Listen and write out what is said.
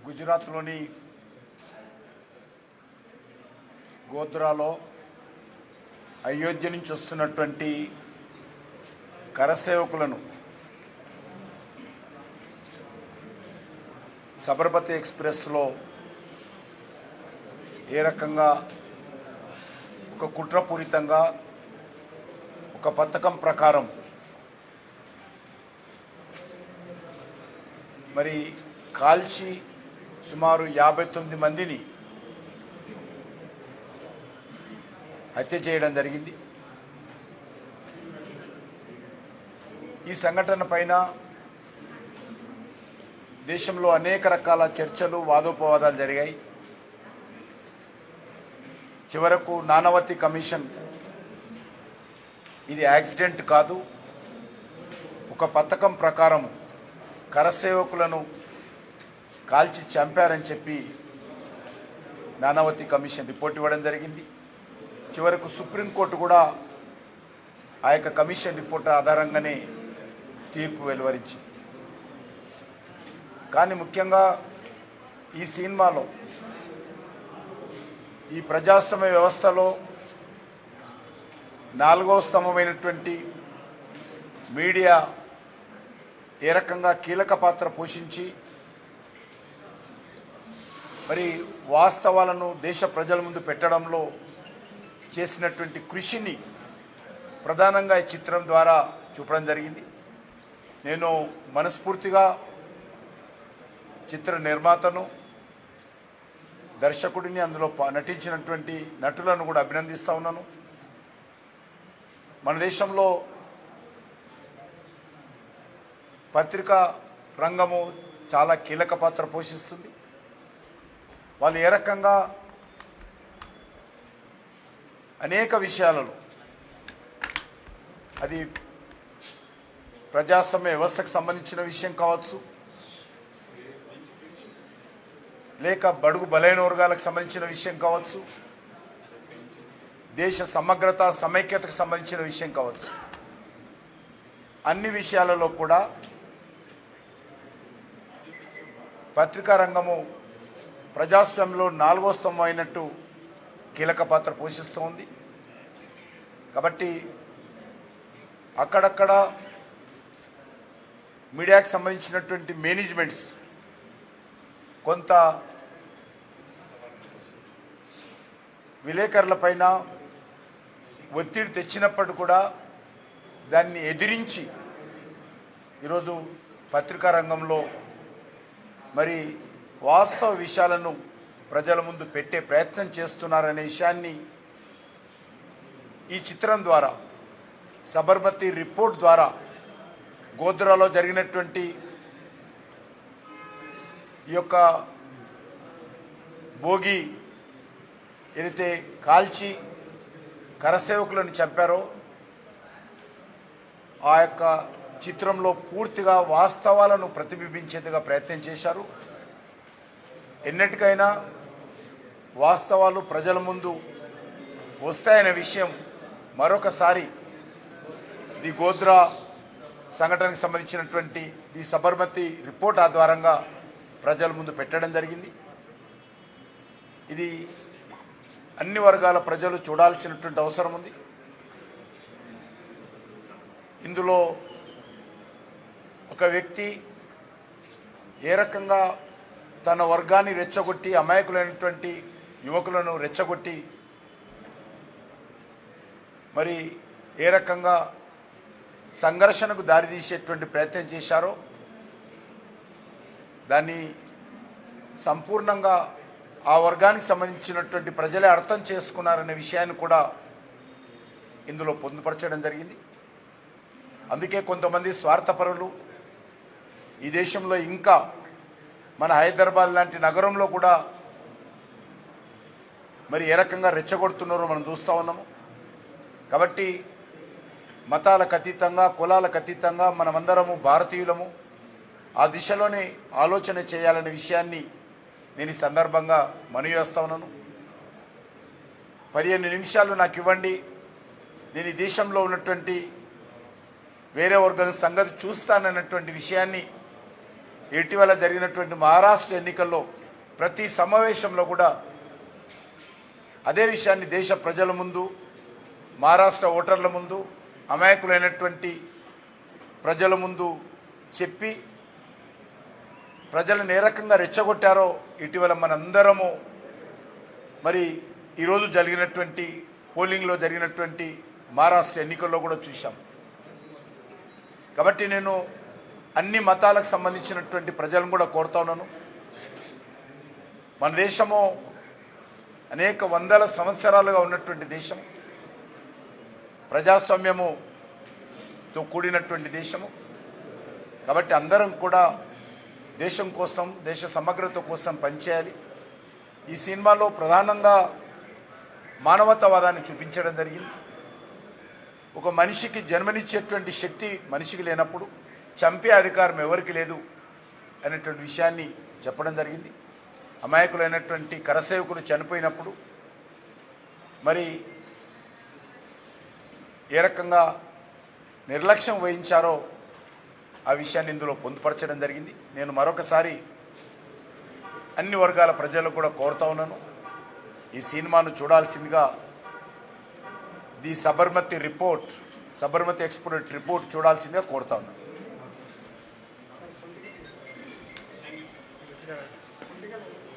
గుజరాత్లోని గోధ్రాలో అయోధ్య నుంచి వస్తున్నటువంటి కరసేవకులను సబర్మతి ఎక్స్ప్రెస్లో ఏ రకంగా ఒక కుట్రపూరితంగా ఒక పథకం ప్రకారం మరి కాల్చి సుమారు 59 మందిని హత్య చేయడం జరిగింది. ఈ సంఘటన పైన దేశంలో అనేక రకాల చర్చలు వాదోపవాదాలు జరిగాయి. చివరకు నానావతి కమిషన్ ఇది యాక్సిడెంట్ కాదు, ఒక పథకం ప్రకారం కరసేవకులను కాల్చి చంపారని చెప్పి నానావతి కమిషన్ రిపోర్ట్ ఇవ్వడం జరిగింది. చివరకు సుప్రీంకోర్టు కూడా ఆ యొక్క కమిషన్ రిపోర్ట్ ఆధారంగానే తీర్పు వెలువరించింది. కానీ ముఖ్యంగా ఈ సినిమాలో ఈ ప్రజాస్వామ్య వ్యవస్థలో 4వ స్తంభమైనటువంటి మీడియా ఏ రకంగా కీలక పాత్ర పోషించి మరి వాస్తవాలను దేశ ప్రజల ముందు పెట్టడంలో చేసినటువంటి కృషిని ప్రధానంగా ఈ చిత్రం ద్వారా చూపడం జరిగింది. నేను మనస్ఫూర్తిగా చిత్ర నిర్మాతను, దర్శకుడిని, అందులో నటించినటువంటి నటులను కూడా అభినందిస్తూ ఉన్నాను. మన దేశంలో పత్రికా రంగము చాలా కీలక పాత్ర పోషిస్తుంది. వాళ్ళు ఏ రకంగా అనేక విషయాలలో, అది ప్రజాస్వామ్య వ్యవస్థకు సంబంధించిన విషయం కావచ్చు, లేక బడుగు బలైన వర్గాలకు సంబంధించిన విషయం కావచ్చు, దేశ సమగ్రత సమైక్యతకు సంబంధించిన విషయం కావచ్చు, అన్ని విషయాలలో కూడా పత్రికా రంగము ప్రజాస్వామ్యంలో 4వ స్తంభం అయినట్టు కీలక పాత్ర పోషిస్తూ ఉంది. కాబట్టి అక్కడక్కడ మీడియాకు సంబంధించినటువంటి మేనేజ్మెంట్స్ కొంత విలేకరులపైన ఒత్తిడి తెచ్చినప్పుడు కూడా దాన్ని ఎదిరించి ఈరోజు పత్రికా రంగంలో మరి వాస్తవ విషయాలను ప్రజల ముందు పెట్టే ప్రయత్నం చేస్తున్నారనే విషయాన్ని ఈ చిత్రం ద్వారా, సబర్మతి రిపోర్ట్ ద్వారా, గోధ్రాలో జరిగినటువంటి ఈ యొక్క భోగి ఏదైతే కాల్చి కరసేవకులను చంపారో ఆ యొక్క చిత్రంలో పూర్తిగా వాస్తవాలను ప్రతిబింబించేందుకు ప్రయత్నం చేశారు. ఎన్నటికైనా వాస్తవాలు ప్రజల ముందు వస్తాయనే విషయం మరొకసారి ది గోధ్రా సంఘటనకు సంబంధించినటువంటి ది సబర్మతి రిపోర్ట్ ఆధారంగా ప్రజల ముందు పెట్టడం జరిగింది. ఇది అన్ని వర్గాల ప్రజలు చూడాల్సినటువంటి అవసరం ఉంది. ఇందులో ఒక వ్యక్తి ఏ రకంగా తన వర్గాన్ని రెచ్చగొట్టి, అమాయకులైనటువంటి యువకులను రెచ్చగొట్టి మరి ఏ రకంగా సంఘర్షణకు దారితీసేటువంటి ప్రయత్నం చేశారో దాన్ని సంపూర్ణంగా ఆ వర్గానికి సంబంధించినటువంటి ప్రజలే అర్థం చేసుకున్నారనే విషయాన్ని కూడా ఇందులో పొందుపరచడం జరిగింది. అందుకే కొంతమంది స్వార్థపరులు ఈ దేశంలో, ఇంకా మన హైదరాబాద్ లాంటి నగరంలో కూడా మరి ఏ రకంగా రెచ్చగొడుతున్నారో మనం చూస్తూ ఉన్నాము. కాబట్టి మతాలకు అతీతంగా, కులాలకు అతీతంగా మనమందరము భారతీయులము, ఆ దిశలోనే ఆలోచన చేయాలనే విషయాన్ని నేను ఈ సందర్భంగా మనవి చేస్తా ఉన్నాను. 15 నిమిషాలు నాకు ఇవ్వండి, నేను ఈ దేశంలో ఉన్నటువంటి వేరే వర్గం సంగతి చూస్తానన్నటువంటి విషయాన్ని ఇటీవల జరిగినటువంటి మహారాష్ట్ర ఎన్నికల్లో ప్రతి సమావేశంలో కూడా అదే విషయాన్ని దేశ ప్రజల ముందు, మహారాష్ట్ర ఓటర్ల ముందు, అమాయకులైనటువంటి ప్రజల ముందు చెప్పి ప్రజలను ఏ రకంగా రెచ్చగొట్టారో ఇటీవల మనందరము మరి ఈరోజు జరిగినటువంటి పోలింగ్లో జరిగినటువంటి మహారాష్ట్ర ఎన్నికల్లో కూడా చూశాం. కాబట్టి నేను అన్ని మతాలకు సంబంధించినటువంటి ప్రజలను కూడా కోరుతా ఉన్నాను. మన దేశము అనేక వందల సంవత్సరాలుగా ఉన్నటువంటి దేశం, ప్రజాస్వామ్యముతో కూడినటువంటి దేశము. కాబట్టి అందరం కూడా దేశం కోసం, దేశ సమగ్రత కోసం పనిచేయాలి. ఈ సినిమాలో ప్రధానంగా మానవతావాదాన్ని చూపించడం జరిగింది. ఒక మనిషికి జన్మనిచ్చేటువంటి శక్తి మనిషికి లేనప్పుడు చంపే అధికారం ఎవరికి లేదు అనేటువంటి విషయాన్ని చెప్పడం జరిగింది. అమాయకులైనటువంటి కరసేవకులు చనిపోయినప్పుడు మరి ఏ రకంగా నిర్లక్ష్యం వహించారో ఆ విషయాన్ని ఇందులో పొందుపరచడం జరిగింది. నేను మరొకసారి అన్ని వర్గాల ప్రజలకు కూడా కోరుతా ఉన్నాను, ఈ సినిమాను చూడాల్సిందిగా. ది సబర్మతి ఎక్స్పోర్ట్ రిపోర్ట్ చూడాల్సిందిగా కోరుతా ఉన్నాను.